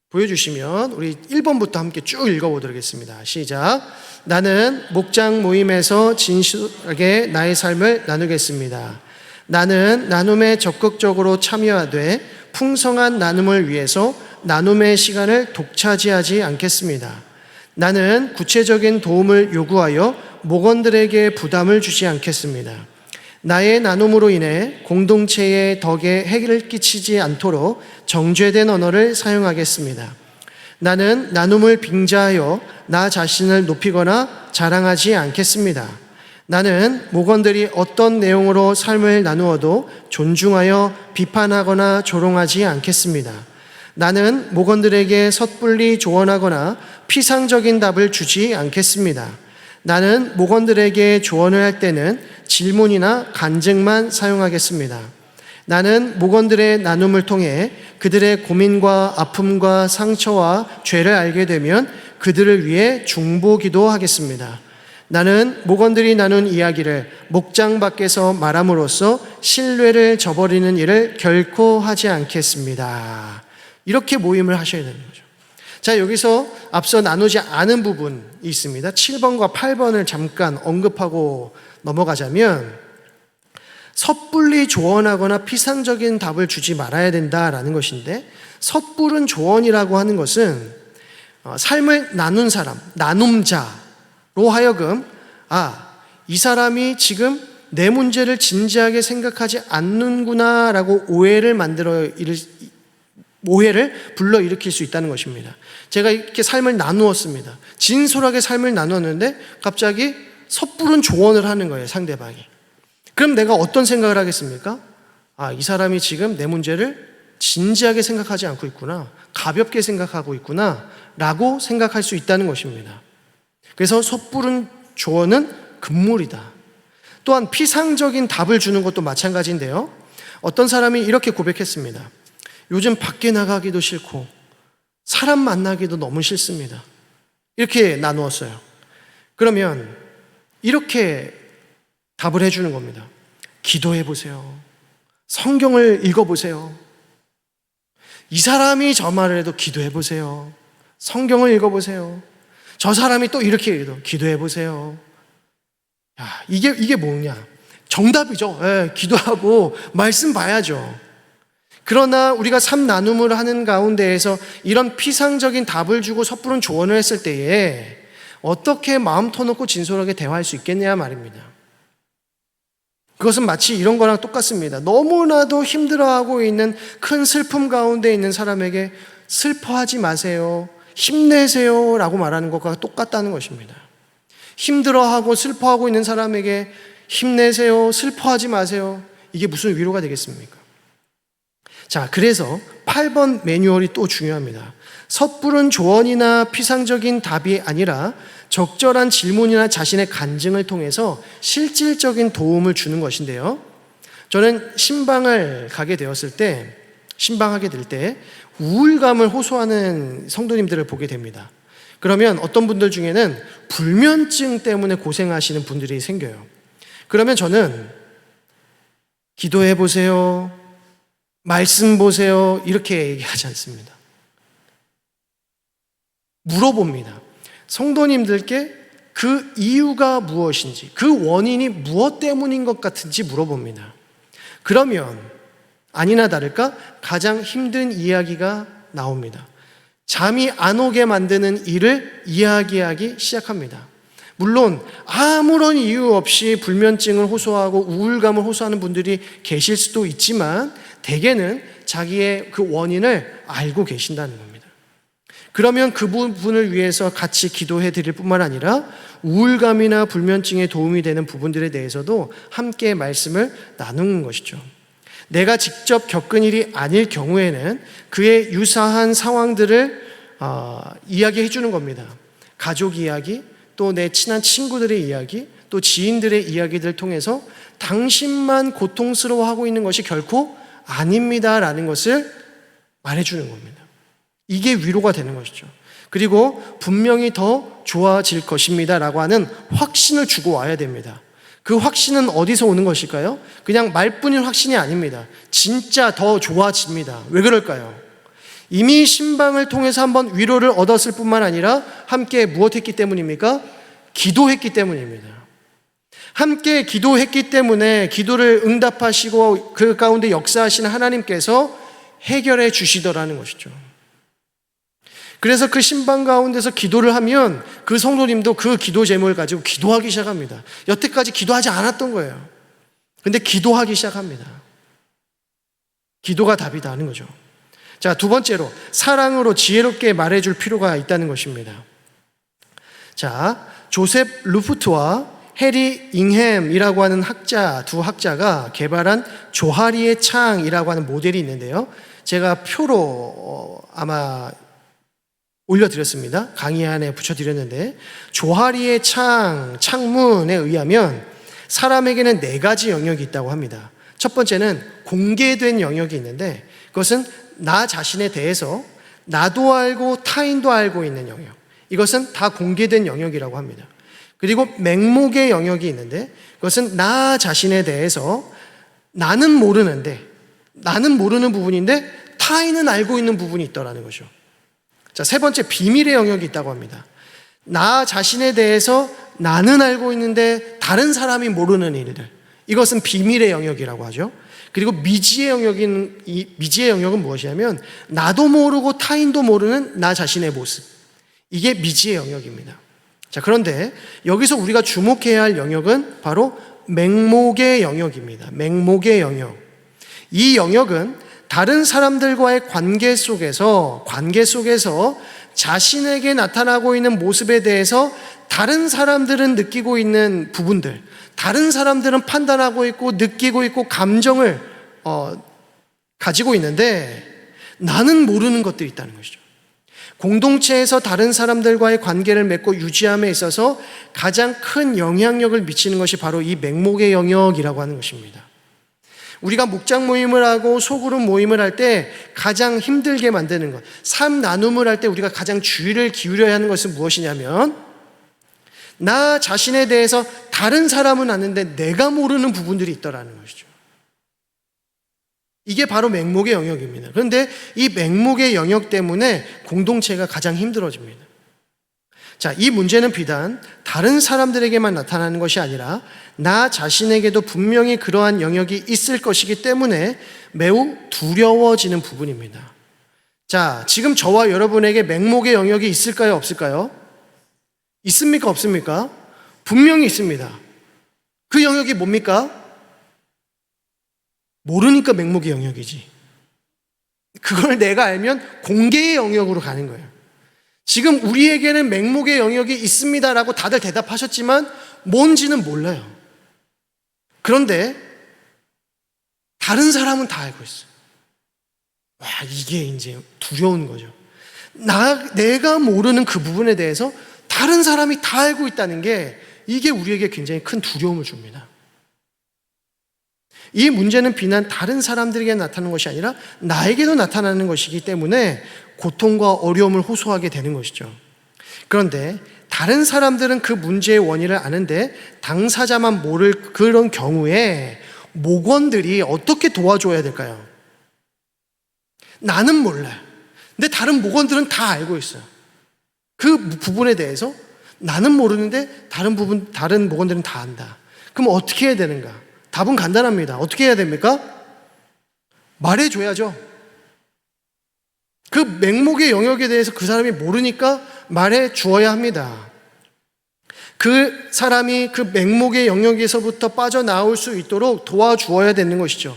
보여주시면 우리 1번부터 함께 쭉 읽어보도록 하겠습니다. 시작. 나는 목장 모임에서 진실하게 나의 삶을 나누겠습니다. 나는 나눔에 적극적으로 참여하되 풍성한 나눔을 위해서 나눔의 시간을 독차지하지 않겠습니다. 나는 구체적인 도움을 요구하여 목원들에게 부담을 주지 않겠습니다. 나의 나눔으로 인해 공동체의 덕에 해를 끼치지 않도록 정죄된 언어를 사용하겠습니다. 나는 나눔을 빙자하여 나 자신을 높이거나 자랑하지 않겠습니다. 나는 목원들이 어떤 내용으로 삶을 나누어도 존중하여 비판하거나 조롱하지 않겠습니다. 나는 목원들에게 섣불리 조언하거나 피상적인 답을 주지 않겠습니다. 나는 목원들에게 조언을 할 때는 질문이나 간증만 사용하겠습니다. 나는 목원들의 나눔을 통해 그들의 고민과 아픔과 상처와 죄를 알게 되면 그들을 위해 중보기도 하겠습니다. 나는 목원들이 나눈 이야기를 목장 밖에서 말함으로써 신뢰를 저버리는 일을 결코 하지 않겠습니다. 이렇게 모임을 하셔야 되는 거죠. 자, 여기서 앞서 나누지 않은 부분이 있습니다. 7번과 8번을 잠깐 언급하고 넘어가자면 섣불리 조언하거나 피상적인 답을 주지 말아야 된다라는 것인데, 섣부른 조언이라고 하는 것은 삶을 나눈 사람, 나눔자로 하여금 이 사람이 지금 내 문제를 진지하게 생각하지 않는구나라고 오해를 불러일으킬 수 있다는 것입니다. 제가 이렇게 삶을 나누었습니다. 진솔하게 삶을 나눴는데 갑자기 섣부른 조언을 하는 거예요, 상대방이. 그럼 내가 어떤 생각을 하겠습니까? 이 사람이 지금 내 문제를 진지하게 생각하지 않고 있구나, 가볍게 생각하고 있구나 라고 생각할 수 있다는 것입니다. 그래서 섣부른 조언은 금물이다. 또한 피상적인 답을 주는 것도 마찬가지인데요, 어떤 사람이 이렇게 고백했습니다. 요즘 밖에 나가기도 싫고 사람 만나기도 너무 싫습니다. 이렇게 나누었어요. 그러면 이렇게 답을 해주는 겁니다. 기도해 보세요. 성경을 읽어보세요. 이 사람이 저 말을 해도 기도해 보세요. 성경을 읽어보세요. 저 사람이 또 이렇게 해도 기도해 보세요. 이게 뭐냐? 정답이죠. 기도하고 말씀 봐야죠. 그러나 우리가 삶 나눔을 하는 가운데에서 이런 피상적인 답을 주고 섣부른 조언을 했을 때에 어떻게 마음 터놓고 진솔하게 대화할 수 있겠냐 말입니다. 그것은 마치 이런 거랑 똑같습니다. 너무나도 힘들어하고 있는 큰 슬픔 가운데 있는 사람에게 슬퍼하지 마세요, 힘내세요 라고 말하는 것과 똑같다는 것입니다. 힘들어하고 슬퍼하고 있는 사람에게 힘내세요, 슬퍼하지 마세요, 이게 무슨 위로가 되겠습니까? 자, 그래서 8번 매뉴얼이 또 중요합니다. 섣부른 조언이나 피상적인 답이 아니라 적절한 질문이나 자신의 간증을 통해서 실질적인 도움을 주는 것인데요. 저는 신방을 가게 되었을 때, 신방하게 될 때 우울감을 호소하는 성도님들을 보게 됩니다. 그러면 어떤 분들 중에는 불면증 때문에 고생하시는 분들이 생겨요. 그러면 저는 기도해 보세요, 말씀 보세요, 이렇게 얘기하지 않습니다. 물어봅니다. 성도님들께 그 이유가 무엇인지, 그 원인이 무엇 때문인 것 같은지 물어봅니다. 그러면 아니나 다를까 가장 힘든 이야기가 나옵니다. 잠이 안 오게 만드는 일을 이야기하기 시작합니다. 물론 아무런 이유 없이 불면증을 호소하고 우울감을 호소하는 분들이 계실 수도 있지만 대개는 자기의 그 원인을 알고 계신다는 겁니다. 그러면 그 부분을 위해서 같이 기도해 드릴 뿐만 아니라 우울감이나 불면증에 도움이 되는 부분들에 대해서도 함께 말씀을 나누는 것이죠. 내가 직접 겪은 일이 아닐 경우에는 그의 유사한 상황들을 이야기해 주는 겁니다. 가족 이야기, 또 내 친한 친구들의 이야기, 또 지인들의 이야기들을 통해서 당신만 고통스러워하고 있는 것이 결코 아닙니다라는 것을 말해주는 겁니다. 이게 위로가 되는 것이죠. 그리고 분명히 더 좋아질 것입니다라고 하는 확신을 주고 와야 됩니다. 그 확신은 어디서 오는 것일까요? 그냥 말뿐인 확신이 아닙니다. 진짜 더 좋아집니다. 왜 그럴까요? 이미 신방을 통해서 한번 위로를 얻었을 뿐만 아니라 함께 무엇했기 때문입니까? 기도했기 때문입니다. 함께 기도했기 때문에 기도를 응답하시고 그 가운데 역사하시는 하나님께서 해결해 주시더라는 것이죠. 그래서 그 신방 가운데서 기도를 하면 그 성도님도 그 기도 제목을 가지고 기도하기 시작합니다. 여태까지 기도하지 않았던 거예요. 근데 기도하기 시작합니다. 기도가 답이다 하는 거죠. 자, 두 번째로 사랑으로 지혜롭게 말해줄 필요가 있다는 것입니다. 자, 조셉 루프트와 해리 잉햄이라고 하는 두 학자가 개발한 조하리의 창이라고 하는 모델이 있는데요. 제가 표로 아마 올려드렸습니다. 강의 안에 붙여드렸는데, 조하리의 창문에 의하면 사람에게는 4가지 영역이 있다고 합니다. 첫 번째는 공개된 영역이 있는데, 그것은 나 자신에 대해서 나도 알고 타인도 알고 있는 영역, 이것은 다 공개된 영역이라고 합니다. 그리고 맹목의 영역이 있는데, 그것은 나 자신에 대해서 나는 모르는 부분인데 타인은 알고 있는 부분이 있더라는 거죠. 자, 세 번째, 비밀의 영역이 있다고 합니다. 나 자신에 대해서 나는 알고 있는데 다른 사람이 모르는 일들, 이것은 비밀의 영역이라고 하죠. 그리고 미지의 영역은 무엇이냐면 나도 모르고 타인도 모르는 나 자신의 모습, 이게 미지의 영역입니다. 자, 그런데 여기서 우리가 주목해야 할 영역은 바로 맹목의 영역입니다. 맹목의 영역. 이 영역은 다른 사람들과의 관계 속에서 자신에게 나타나고 있는 모습에 대해서 다른 사람들은 느끼고 있는 부분들, 다른 사람들은 판단하고 있고 느끼고 있고 감정을 가지고 있는데 나는 모르는 것들이 있다는 것이죠. 공동체에서 다른 사람들과의 관계를 맺고 유지함에 있어서 가장 큰 영향력을 미치는 것이 바로 이 맹목의 영역이라고 하는 것입니다. 우리가 묵장 모임을 하고 소그룹 모임을 할 때 가장 힘들게 만드는 것, 삶 나눔을 할 때 우리가 가장 주의를 기울여야 하는 것은 무엇이냐면 나 자신에 대해서 다른 사람은 아는데 내가 모르는 부분들이 있더라는 것이죠. 이게 바로 맹목의 영역입니다. 그런데 이 맹목의 영역 때문에 공동체가 가장 힘들어집니다. 자, 이 문제는 비단 다른 사람들에게만 나타나는 것이 아니라 나 자신에게도 분명히 그러한 영역이 있을 것이기 때문에 매우 두려워지는 부분입니다. 자, 지금 저와 여러분에게 맹목의 영역이 있을까요? 없을까요? 있습니까? 없습니까? 분명히 있습니다. 그 영역이 뭡니까? 모르니까 맹목의 영역이지. 그걸 내가 알면 공개의 영역으로 가는 거예요. 지금 우리에게는 맹목의 영역이 있습니다라고 다들 대답하셨지만 뭔지는 몰라요. 그런데 다른 사람은 다 알고 있어요. 와, 이게 이제 두려운 거죠. 내가 모르는 그 부분에 대해서 다른 사람이 다 알고 있다는 게 이게 우리에게 굉장히 큰 두려움을 줍니다. 이 문제는 비단 다른 사람들에게 나타나는 것이 아니라 나에게도 나타나는 것이기 때문에 고통과 어려움을 호소하게 되는 것이죠. 그런데 다른 사람들은 그 문제의 원인을 아는데 당사자만 모를 그런 경우에 목원들이 어떻게 도와줘야 될까요? 나는 몰라요. 근데 다른 목원들은 다 알고 있어요. 그 부분에 대해서 나는 모르는데 다른 목원들은 다 안다. 그럼 어떻게 해야 되는가? 답은 간단합니다. 어떻게 해야 됩니까? 말해줘야죠. 그 맹목의 영역에 대해서 그 사람이 모르니까 말해주어야 합니다. 그 사람이 그 맹목의 영역에서부터 빠져나올 수 있도록 도와주어야 되는 것이죠.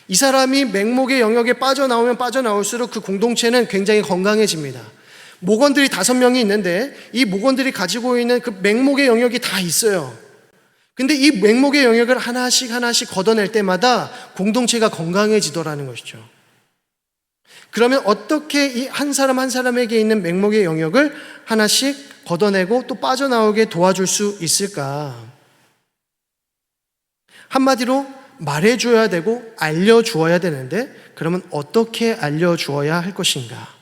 이 사람이 맹목의 영역에 빠져나오면 빠져나올수록 그 공동체는 굉장히 건강해집니다. 목원들이 5명이 있는데 이 목원들이 가지고 있는 그 맹목의 영역이 다 있어요. 근데 이 맹목의 영역을 하나씩 걷어낼 때마다 공동체가 건강해지더라는 것이죠. 그러면 어떻게 이 한 사람 한 사람에게 있는 맹목의 영역을 하나씩 걷어내고 또 빠져나오게 도와줄 수 있을까? 한마디로 말해줘야 되고 알려주어야 되는데 그러면 어떻게 알려주어야 할 것인가?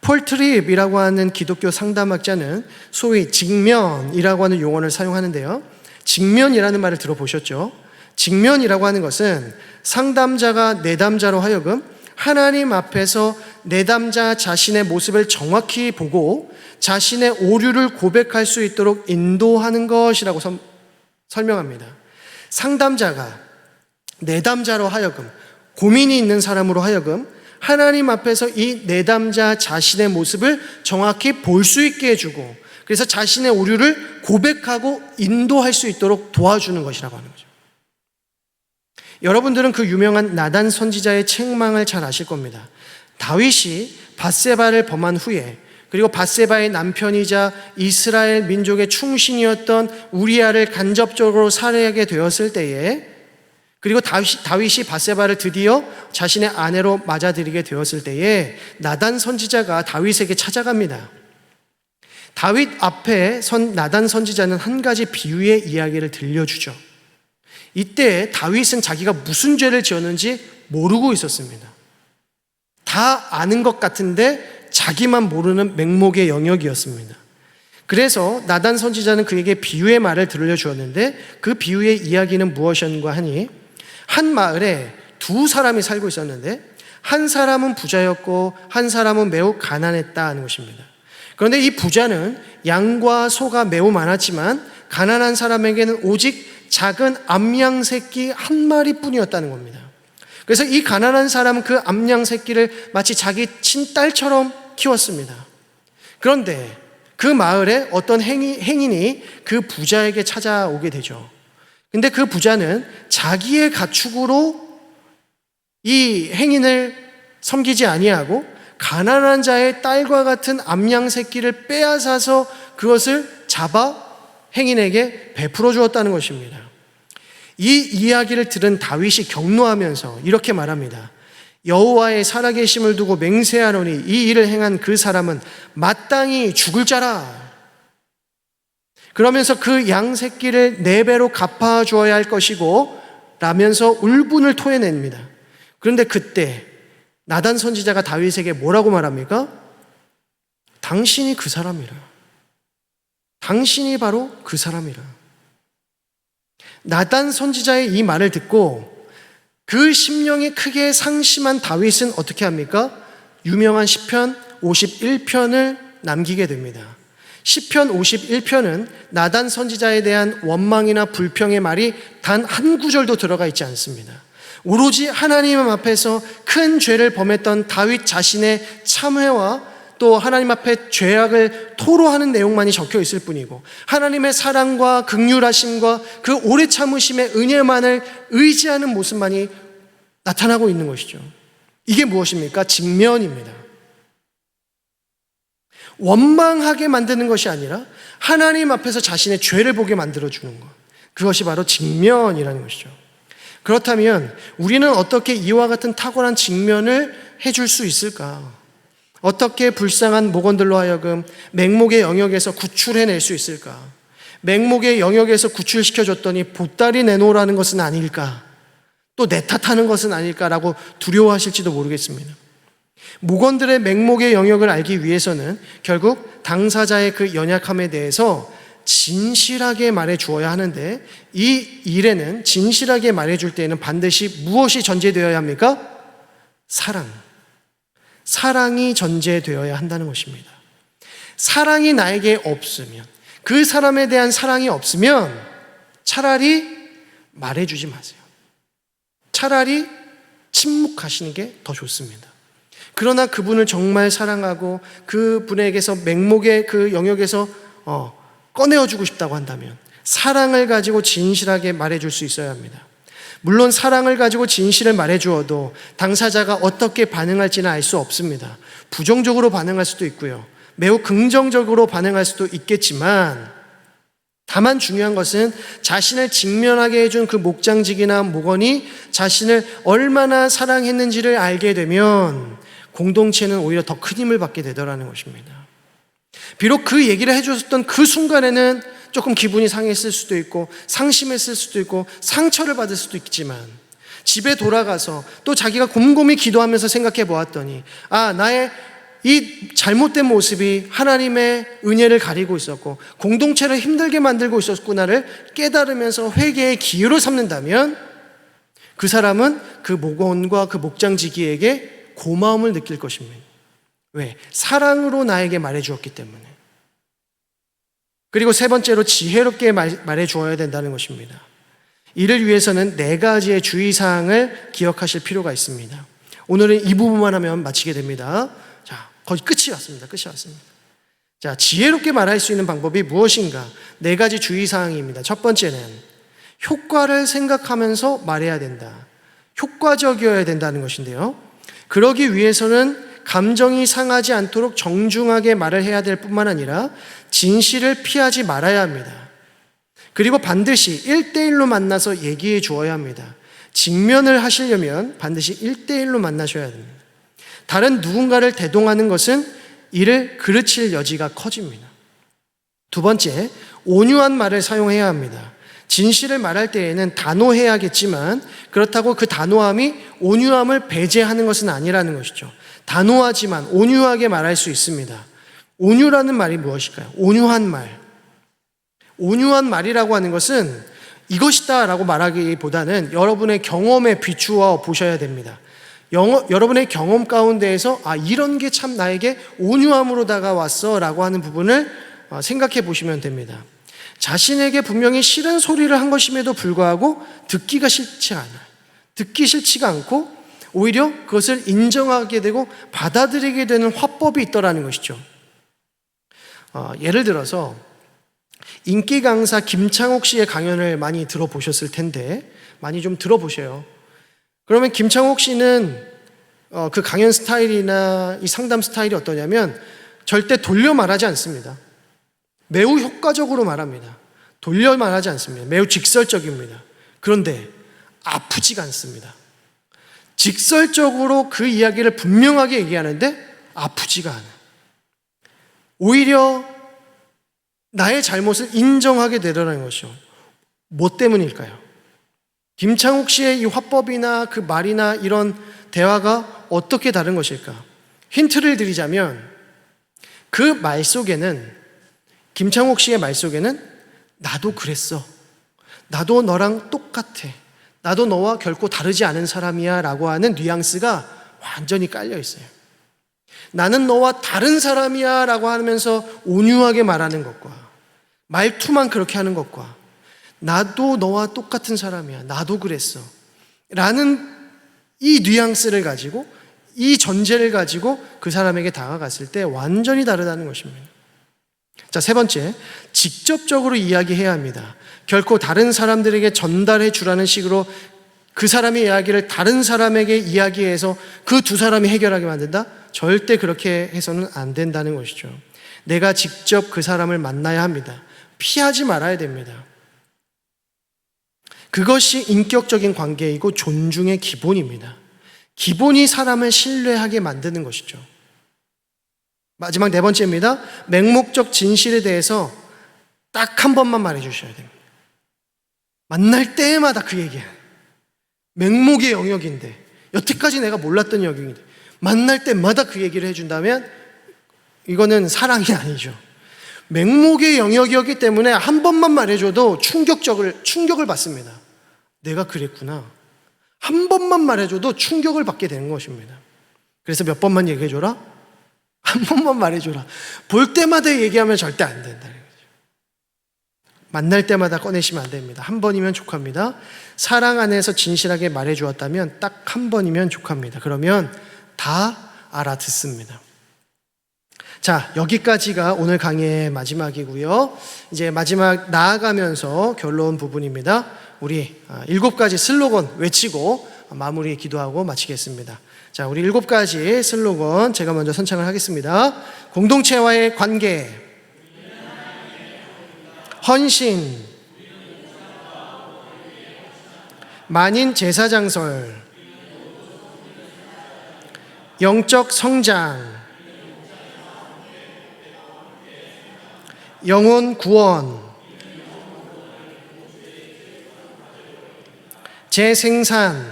폴 트립이라고 하는 기독교 상담학자는 소위 직면이라고 하는 용어를 사용하는데요. 직면이라는 말을 들어보셨죠? 직면이라고 하는 것은 상담자가 내담자로 하여금 하나님 앞에서 내담자 자신의 모습을 정확히 보고 자신의 오류를 고백할 수 있도록 인도하는 것이라고 설명합니다. 상담자가 내담자로 하여금 고민이 있는 사람으로 하여금 하나님 앞에서 이 내담자 자신의 모습을 정확히 볼 수 있게 해주고 그래서 자신의 오류를 고백하고 인도할 수 있도록 도와주는 것이라고 하는 거죠. 여러분들은 그 유명한 나단 선지자의 책망을 잘 아실 겁니다. 다윗이 밧세바를 범한 후에 그리고 밧세바의 남편이자 이스라엘 민족의 충신이었던 우리아를 간접적으로 살해하게 되었을 때에 그리고 다윗이 밧세바를 드디어 자신의 아내로 맞아들이게 되었을 때에 나단 선지자가 다윗에게 찾아갑니다. 다윗 앞에 나단 선지자는 한 가지 비유의 이야기를 들려주죠. 이때 다윗은 자기가 무슨 죄를 지었는지 모르고 있었습니다. 다 아는 것 같은데 자기만 모르는 맹목의 영역이었습니다. 그래서 나단 선지자는 그에게 비유의 말을 들려주었는데 그 비유의 이야기는 무엇이었는가 하니 한 마을에 2사람이 살고 있었는데 한 사람은 부자였고 한 사람은 매우 가난했다는 것입니다. 그런데 이 부자는 양과 소가 매우 많았지만 가난한 사람에게는 오직 작은 암양 새끼 한 마리뿐이었다는 겁니다. 그래서 이 가난한 사람은 그 암양 새끼를 마치 자기 친딸처럼 키웠습니다. 그런데 그 마을에 어떤 행인이 그 부자에게 찾아오게 되죠. 근데 그 부자는 자기의 가축으로 이 행인을 섬기지 아니하고 가난한 자의 딸과 같은 암양 새끼를 빼앗아서 그것을 잡아 행인에게 베풀어 주었다는 것입니다. 이 이야기를 들은 다윗이 격노하면서 이렇게 말합니다. 여호와의 살아계심을 두고 맹세하노니 이 일을 행한 그 사람은 마땅히 죽을 자라. 그러면서 그 양 새끼를 4배로 갚아주어야 할 것이고 라면서 울분을 토해냅니다. 그런데 그때 나단 선지자가 다윗에게 뭐라고 말합니까? 당신이 그 사람이라. 당신이 바로 그 사람이라. 나단 선지자의 이 말을 듣고 그 심령이 크게 상심한 다윗은 어떻게 합니까? 유명한 시편 51편을 남기게 됩니다. 시편 51편은 나단 선지자에 대한 원망이나 불평의 말이 단 한 구절도 들어가 있지 않습니다. 오로지 하나님 앞에서 큰 죄를 범했던 다윗 자신의 참회와 또 하나님 앞에 죄악을 토로하는 내용만이 적혀 있을 뿐이고, 하나님의 사랑과 긍휼하심과 그 오래 참으심의 은혜만을 의지하는 모습만이 나타나고 있는 것이죠. 이게 무엇입니까? 직면입니다. 원망하게 만드는 것이 아니라 하나님 앞에서 자신의 죄를 보게 만들어주는 것, 그것이 바로 직면이라는 것이죠. 그렇다면 우리는 어떻게 이와 같은 탁월한 직면을 해줄 수 있을까? 어떻게 불쌍한 목원들로 하여금 맹목의 영역에서 구출해낼 수 있을까? 맹목의 영역에서 구출시켜줬더니 보따리 내놓으라는 것은 아닐까? 또 내 탓하는 것은 아닐까라고 두려워하실지도 모르겠습니다. 목원들의 맹목의 영역을 알기 위해서는 결국 당사자의 그 연약함에 대해서 진실하게 말해 주어야 하는데, 이 일에는 진실하게 말해 줄 때에는 반드시 무엇이 전제되어야 합니까? 사랑이 전제되어야 한다는 것입니다. 사랑이 나에게 없으면, 그 사람에 대한 사랑이 없으면 차라리 말해주지 마세요. 차라리 침묵하시는 게 더 좋습니다. 그러나 그분을 정말 사랑하고 그분에게서 맹목의 그 영역에서 꺼내어주고 싶다고 한다면 사랑을 가지고 진실하게 말해줄 수 있어야 합니다. 물론 사랑을 가지고 진실을 말해주어도 당사자가 어떻게 반응할지는 알 수 없습니다. 부정적으로 반응할 수도 있고요, 매우 긍정적으로 반응할 수도 있겠지만, 다만 중요한 것은 자신을 직면하게 해준 그 목장직이나 목원이 자신을 얼마나 사랑했는지를 알게 되면 공동체는 오히려 더 큰 힘을 받게 되더라는 것입니다. 비록 그 얘기를 해줬던 그 순간에는 조금 기분이 상했을 수도 있고 상심했을 수도 있고 상처를 받을 수도 있지만, 집에 돌아가서 또 자기가 곰곰이 기도하면서 생각해 보았더니 나의 이 잘못된 모습이 하나님의 은혜를 가리고 있었고 공동체를 힘들게 만들고 있었구나를 깨달으면서 회개의 기회로 삼는다면, 그 사람은 그 목원과 그 목장지기에게 고마움을 느낄 것입니다. 왜? 사랑으로 나에게 말해주었기 때문에. 그리고 세 번째로 지혜롭게 말해주어야 된다는 것입니다. 이를 위해서는 4가지의 주의사항을 기억하실 필요가 있습니다. 오늘은 이 부분만 하면 마치게 됩니다. 자, 거의 끝이 왔습니다. 자, 지혜롭게 말할 수 있는 방법이 무엇인가? 4가지 주의사항입니다. 첫 번째는 효과를 생각하면서 말해야 된다. 효과적이어야 된다는 것인데요, 그러기 위해서는 감정이 상하지 않도록 정중하게 말을 해야 될 뿐만 아니라 진실을 피하지 말아야 합니다. 그리고 반드시 1대1로 만나서 얘기해 주어야 합니다. 직면을 하시려면 반드시 1대1로 만나셔야 됩니다. 다른 누군가를 대동하는 것은 이를 그르칠 여지가 커집니다. 두 번째, 온유한 말을 사용해야 합니다. 진실을 말할 때에는 단호해야겠지만 그렇다고 그 단호함이 온유함을 배제하는 것은 아니라는 것이죠. 단호하지만 온유하게 말할 수 있습니다. 온유라는 말이 무엇일까요? 온유한 말. 온유한 말이라고 하는 것은 이것이다 라고 말하기보다는 여러분의 경험에 비추어 보셔야 됩니다. 여러분의 경험 가운데에서 이런 게 참 나에게 온유함으로 다가왔어 라고 하는 부분을 생각해 보시면 됩니다. 자신에게 분명히 싫은 소리를 한 것임에도 불구하고 듣기 싫지가 않고 오히려 그것을 인정하게 되고 받아들이게 되는 화법이 있더라는 것이죠. 예를 들어서 인기 강사 김창옥 씨의 강연을 많이 들어보셨을 텐데, 많이 좀 들어보셔요. 그러면 김창옥 씨는 그 강연 스타일이나 이 상담 스타일이 어떠냐면 절대 돌려 말하지 않습니다. 매우 효과적으로 말합니다. 돌려 말하지 않습니다. 매우 직설적입니다. 그런데 아프지가 않습니다. 직설적으로 그 이야기를 분명하게 얘기하는데 아프지가 않아요. 오히려 나의 잘못을 인정하게 되더라는 것이죠. 뭐 때문일까요? 김창욱 씨의 이 화법이나 그 말이나 이런 대화가 어떻게 다른 것일까? 힌트를 드리자면 그 말 속에는, 김창욱 씨의 말 속에는 나도 그랬어, 나도 너랑 똑같아, 나도 너와 결코 다르지 않은 사람이야 라고 하는 뉘앙스가 완전히 깔려 있어요. 나는 너와 다른 사람이야 라고 하면서 온유하게 말하는 것과 말투만 그렇게 하는 것과 나도 너와 똑같은 사람이야, 나도 그랬어 라는 이 뉘앙스를 가지고, 이 전제를 가지고 그 사람에게 다가갔을 때 완전히 다르다는 것입니다. 자, 세 번째, 직접적으로 이야기해야 합니다. 결코 다른 사람들에게 전달해 주라는 식으로 그 사람의 이야기를 다른 사람에게 이야기해서 그 두 사람이 해결하게 만든다? 절대 그렇게 해서는 안 된다는 것이죠. 내가 직접 그 사람을 만나야 합니다. 피하지 말아야 됩니다. 그것이 인격적인 관계이고 존중의 기본입니다. 기본이 사람을 신뢰하게 만드는 것이죠. 마지막 네 번째입니다. 맹목적 진실에 대해서 딱 한 번만 말해 주셔야 됩니다. 만날 때마다 그 얘기야. 맹목의 영역인데, 여태까지 내가 몰랐던 영역인데 만날 때마다 그 얘기를 해준다면 이거는 사랑이 아니죠. 맹목의 영역이었기 때문에 한 번만 말해줘도 충격을 받습니다. 내가 그랬구나. 한 번만 말해줘도 충격을 받게 되는 것입니다. 그래서 몇 번만 얘기해줘라? 한 번만 말해줘라. 볼 때마다 얘기하면 절대 안 된다는 거죠. 만날 때마다 꺼내시면 안 됩니다. 한 번이면 족합니다. 사랑 안에서 진실하게 말해주었다면 딱 한 번이면 족합니다. 그러면 다 알아듣습니다. 자, 여기까지가 오늘 강의의 마지막이고요. 이제 마지막 나아가면서 결론 부분입니다. 우리 7가지 슬로건 외치고 마무리 기도하고 마치겠습니다. 자, 우리 7가지 슬로건 제가 먼저 선창을 하겠습니다. 공동체와의 관계, 헌신, 만인 제사장설, 영적 성장, 영혼 구원, 재생산,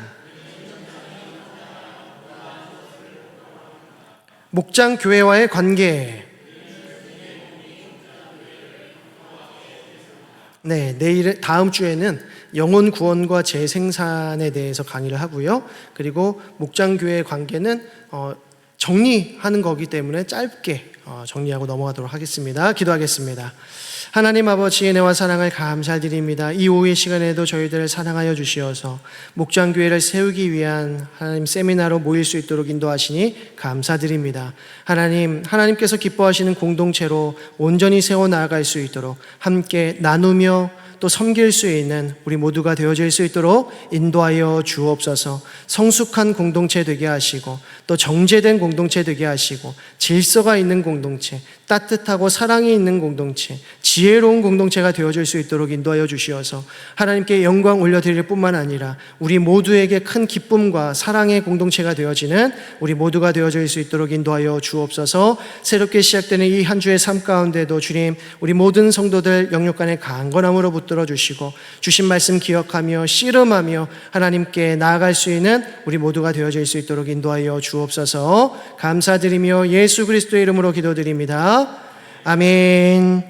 목장 교회와의 관계. 네, 다음 주에는 영혼 구원과 재생산에 대해서 강의를 하고요. 그리고 목장 교회의 관계는 정리하는 거기 때문에 짧게 정리하고 넘어가도록 하겠습니다. 기도하겠습니다. 하나님 아버지, 은혜와 사랑을 감사드립니다. 이 오후의 시간에도 저희들을 사랑하여 주시어서 목장교회를 세우기 위한 하나님 세미나로 모일 수 있도록 인도하시니 감사드립니다. 하나님께서 기뻐하시는 공동체로 온전히 세워나갈 수 있도록 함께 나누며 또 섬길 수 있는 우리 모두가 되어질 수 있도록 인도하여 주옵소서. 성숙한 공동체 되게 하시고 또 정제된 공동체 되게 하시고 질서가 있는 공동체, 따뜻하고 사랑이 있는 공동체, 지혜로운 공동체가 되어질 수 있도록 인도하여 주시어서 하나님께 영광 올려드릴 뿐만 아니라 우리 모두에게 큰 기쁨과 사랑의 공동체가 되어지는 우리 모두가 되어질 수 있도록 인도하여 주옵소서. 새롭게 시작되는 이 한 주의 삶 가운데도 주님, 우리 모든 성도들 영육간의 강건함으로 붙들어 주시고 주신 말씀 기억하며 씨름하며 하나님께 나아갈 수 있는 우리 모두가 되어질 수 있도록 인도하여 주옵소서. 감사드리며 예수 그리스도의 이름으로 기도드립니다. 아멘.